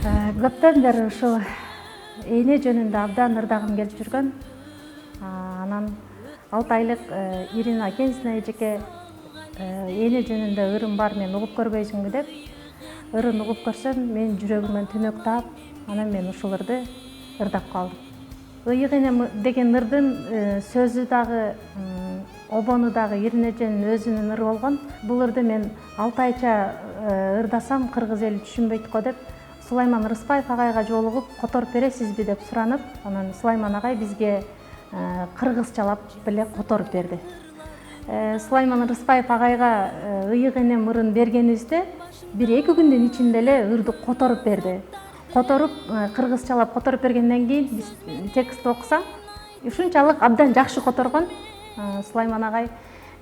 Көптөн бери ушул эне жөнүндө абдан ырдагым келип жүргөн. Анан 6 айлык Ирина Кензина эжеке эне жөнүндө ырым бар, мен угуп көрбөйсүңбү деп, ырын угуп көрсөм, мен жүрөгүмөн түнөк таап, анан мен ушул ырды ырдап калдым. Ыйык эне деген ырдын сөзү дагы, обону дагы Ирина эженин өзүнүн ыры болгон. Бул ырды мен 6 айча ырдасам кыргыз эли түшүнбөйт го деп, Сулайман Рыспаев агайга жолугуп, которуп бересизби деп суранып, анан Сулайман агай бизге кыргызчалап беле которуп берди. Сулайман Рыспаев агайга ыйык энем ырын бергенибизде бир 2 күндүн ичинде эле ырды которуп берди. Которуп, кыргызчалап которуп бергенден кийин биз текстти окусаң, ушунчалык абдан жакшы которгон Сулайман агай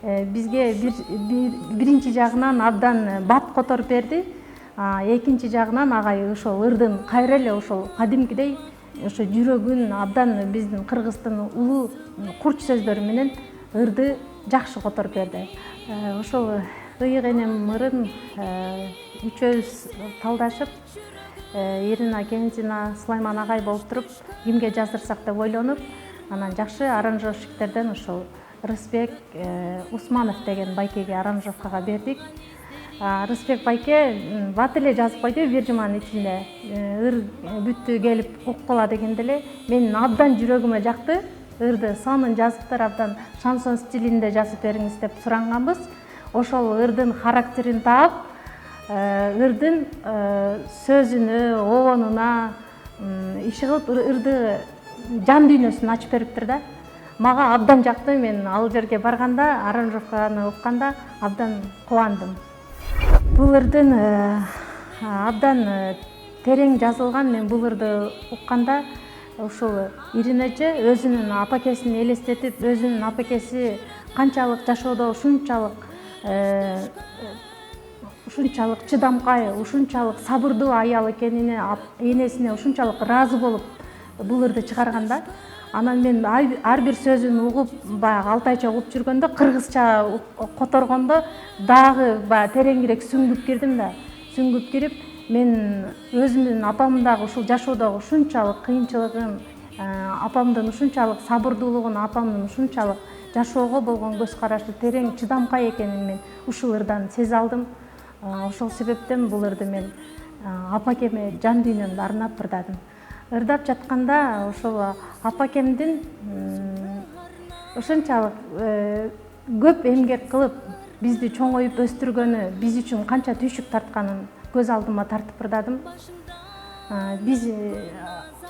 бизге биринчи жагынан абдан бат которуп берди. Экинчи жагынан агай ошол ырдын кайра эле ошол кадимкидей ошо жүрөгүн абдан биздин кыргыздын улуу курч сөздөрү менен ырды жакшы которуп берди. Ошол ыйык энем ырын үчөөбүз талдашып, Ирина Кензина, Сулайман агай болуп туруп, кимге жаздырсак деп ойлонуп, анан жакшы аранжировщиктерден ошол Рысбек Усманов деген байкеге аранжировкага бердик. Рысбек байке бат эле жазып койду бир жуманын ичинде. Ыр бүттү, келип уккула дегенде эле менин абдан жүрөгүмө жакты. Ырды сонун жазыптыр, абдан шансон стилинде жазып бериңиз деп суранганбыз. Ошол ырдын характерин таап, ырдын сөзүнө, обонуна иши кылып, ырды жан дүйнөсүн ачып бериптир да. Мага абдан жакты, мен ал жерге барганда, аранжировканы укканда абдан кубандым. Бул ырдын абдан терең жазылган. Мен бул ырды укканда ушул Ирина эже өзүнүн апакесин элестетип, өзүнүн апакеси канчалык жашоодо ушунчалык чыдамкай, ушунчалык сабырдуу аял экенине, энесине ушунчалык ыраазы болуп бул ырды чыгарганда, анан мен ар бир сөзүн угуп, баягы 6 айча угуп жүргөндө, кыргызча которгондо дагы тереңирээк сүңгүп кирдим да. Сүңгүп кирип, мен өзүмдүн апамдын дагы ушул жашоодогу ушунчалык кыйынчылыгын, апамдын ушунчалык сабырдуулугун, апамдын ушунчалык жашоого болгон көз карашы терең, чыдамкай экенин мен ушул ырдан сезе алдым. Ошол себептен бул ырды мен апакеме жан дүйнөмдү арнап ырдадым. Ырдап жатканда ошол апакемдин ушунчалык көп эмгек кылып бизди чоңоюп өстүргөнү, биз үчүн канча түйшүк тартканын көз алдыма тартып ырдадым. Биз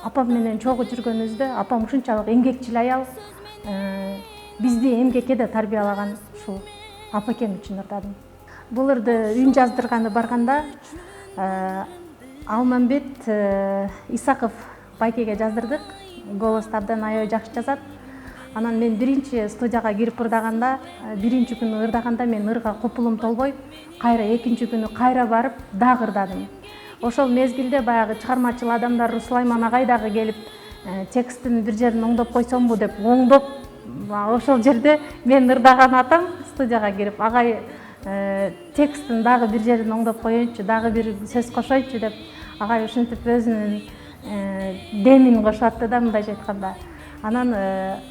апам менен чогуу жүргөнүбүздө апам ушунчалык эмгекчил аял, бизди эмгекке да тарбиялаган ушул апакем үчүн ырдадым. Бул ырды үн жаздырганы барганда Алмамбет Исаков байкеге жаздырдык. Голосду абдан аябай жакшы жазат. Анан мен биринчи студияга кирип ырдаганда, биринчи күнү ырдаганда мен ырга купулум толбой, кайра экинчи күнү кайра барып дагы ырдадым. Ошол мезгилде баягы чыгармачыл адамдар Сулайман агай дагы келип, текстин бир жерин оңдоп койсомбу деп оңдоп, ошол жерде мен ырдаган атам студияга кирип, агай текстин дагы бир жерин оңдоп коеюнчу, дагы бир сөз кошоюнчу деп, агай ушинтип өзүнүн демин кошуп атты да, мындайча айтканда. Анан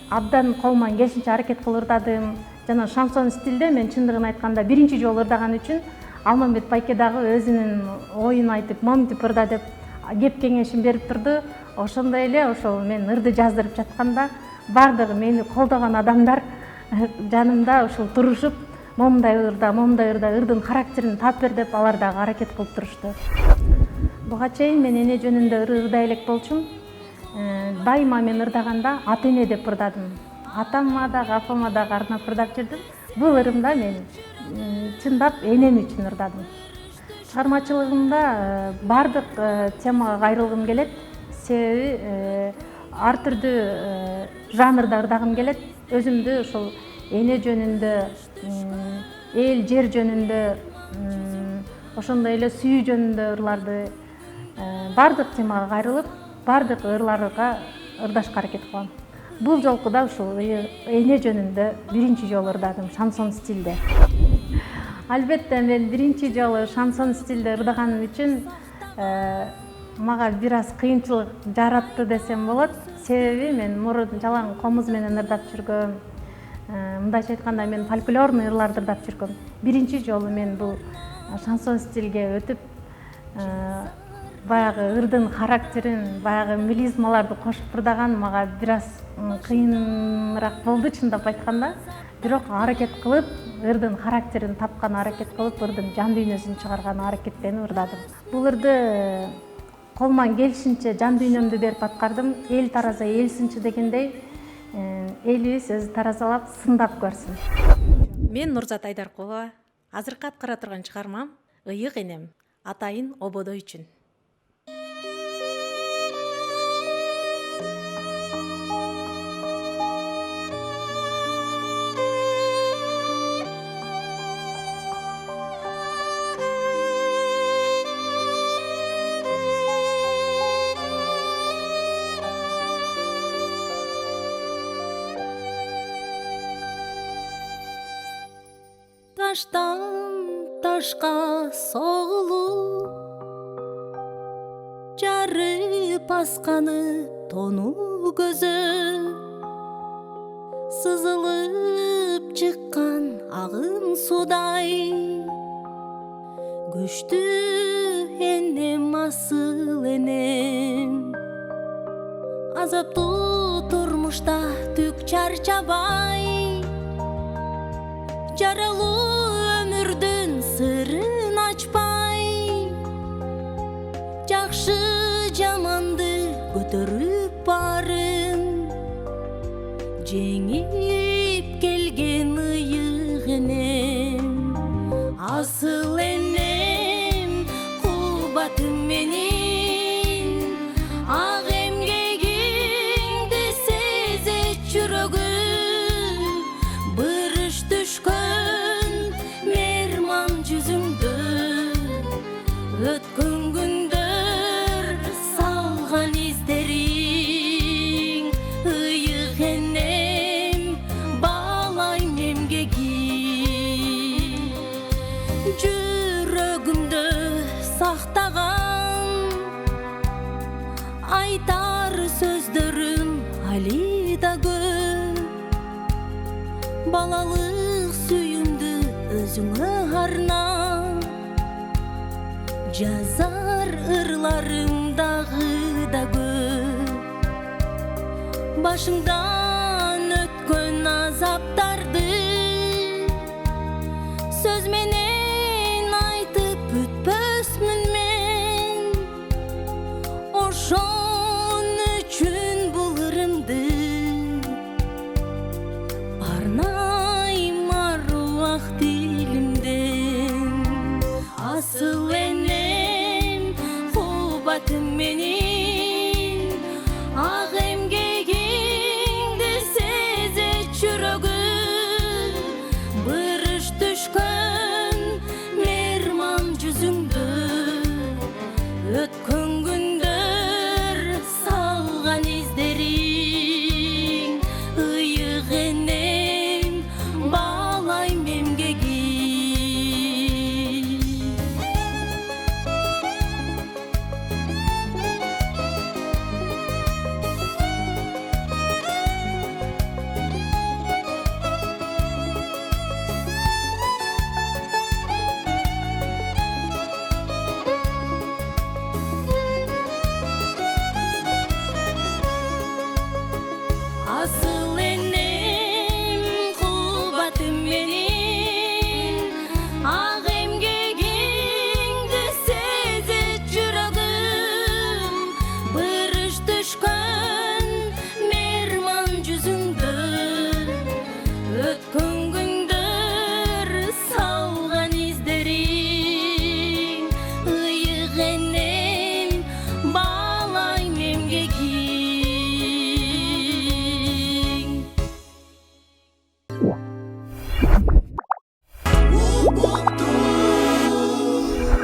абдан колуман келишинче аракет кылып ырдадым. Жана шансон стилде мен чындыгын айтканда биринчи жолу ырдаган үчүн Алмамбет байке дагы өзүнүн оюн айтып, момтип ырда деп кеп кеңешин берип турду. Ошондой эле ошол мен ырды жаздырып жатканда бардыгы мени колдогон адамдар жанымда ушул турушуп, момундай ырда, ырдын характерин таап бер деп алар дагы аракет кылып турушту. Буга чейин мен эне жөнүндө ырдай элек болчумун. Дайыма мен ырдаганда ата эне деп ырдадым. Атама дагы, апама дагы арнап ырдап жүрдүм. Бул ырымда мен чындап энем үчүн ырдадым. Чыгармачылыгымда бардык темага кайрылгым келет. Себеби ар түрдүү жанрда ырдагым келет. Өзүмдү ошол эне жөнүндө, эл жер жөнүндө, ошондой эле сүйүү жөнүндө ырларды бардык темага кайрылып, бардык ырларга ырдашка аракет кылам. Бул жолку да ушул эне жөнүндө биринчи жолу ырдадым шансон стилде. Албетте мен биринчи жолу шансон стилде ырдаганым үчүн мага бир аз кыйынчылык жаратты десем болот. Себеби мен мурун жалаң комуз менен ырдап жүргөм. Мындайча айтканда мен фольклорный ырларды ырдап жүргөм. Биринчи жолу мен бул шансон стилге өтүп, баягы ырдын характерин, баягы мелизмаларды кошуп ырдаган мага бир аз кыйыныраак болду чындап айтканда. Бирок аракет кылып, ырдын характерин тапкан аракет кылып, ырдын жан дүйнөсүн чыгарган аракеттенип ырдадым. Бул ырды колуман келишинче жан дүйнөмдү берип аткардым. Эл тараза эл сынчы дегендей, элибиз өзү таразалап сындап көрсүн. Мен Нурзат Айдаркулова. Азыркы аткара турган чыгармам «Ыйык энем, атайын ободо үчүн». Таштан ташка соғылып, жарып асканы тону көзі, сызылып чыккан агым судай, күчтүү энем асыл энем, азаптуу турмушта түк чарчабай, жаралуу өмүрдүн сырын ачпай, жакшы жаманды көтөрүп барын, жеңип келген ыйык энем, асыл энем, кубатым менин, ак эмгегиңди сезет жүрөгүм, бырыш түшкөн мейман жүзүңдө, өткөн күндөр салган издериң, ыйык энем, баалайм эмгегиң, жүрөгүмдө сактаган айтар сөздөрүм али да көп, балалык сүйүмдү өзүңө арнап, жазар ырларым дагы да көп, башыңдан өткөн азаптарды сөз менен айтып бүтпөсмүн мен, ошон үчүн бул ырымды арнайм аруак дилимден, асыл энем, кубатым менин, ак эмгегиңди сезет жүрөгүм, бырыш түшкөн мейман жүзүңдө, өткөн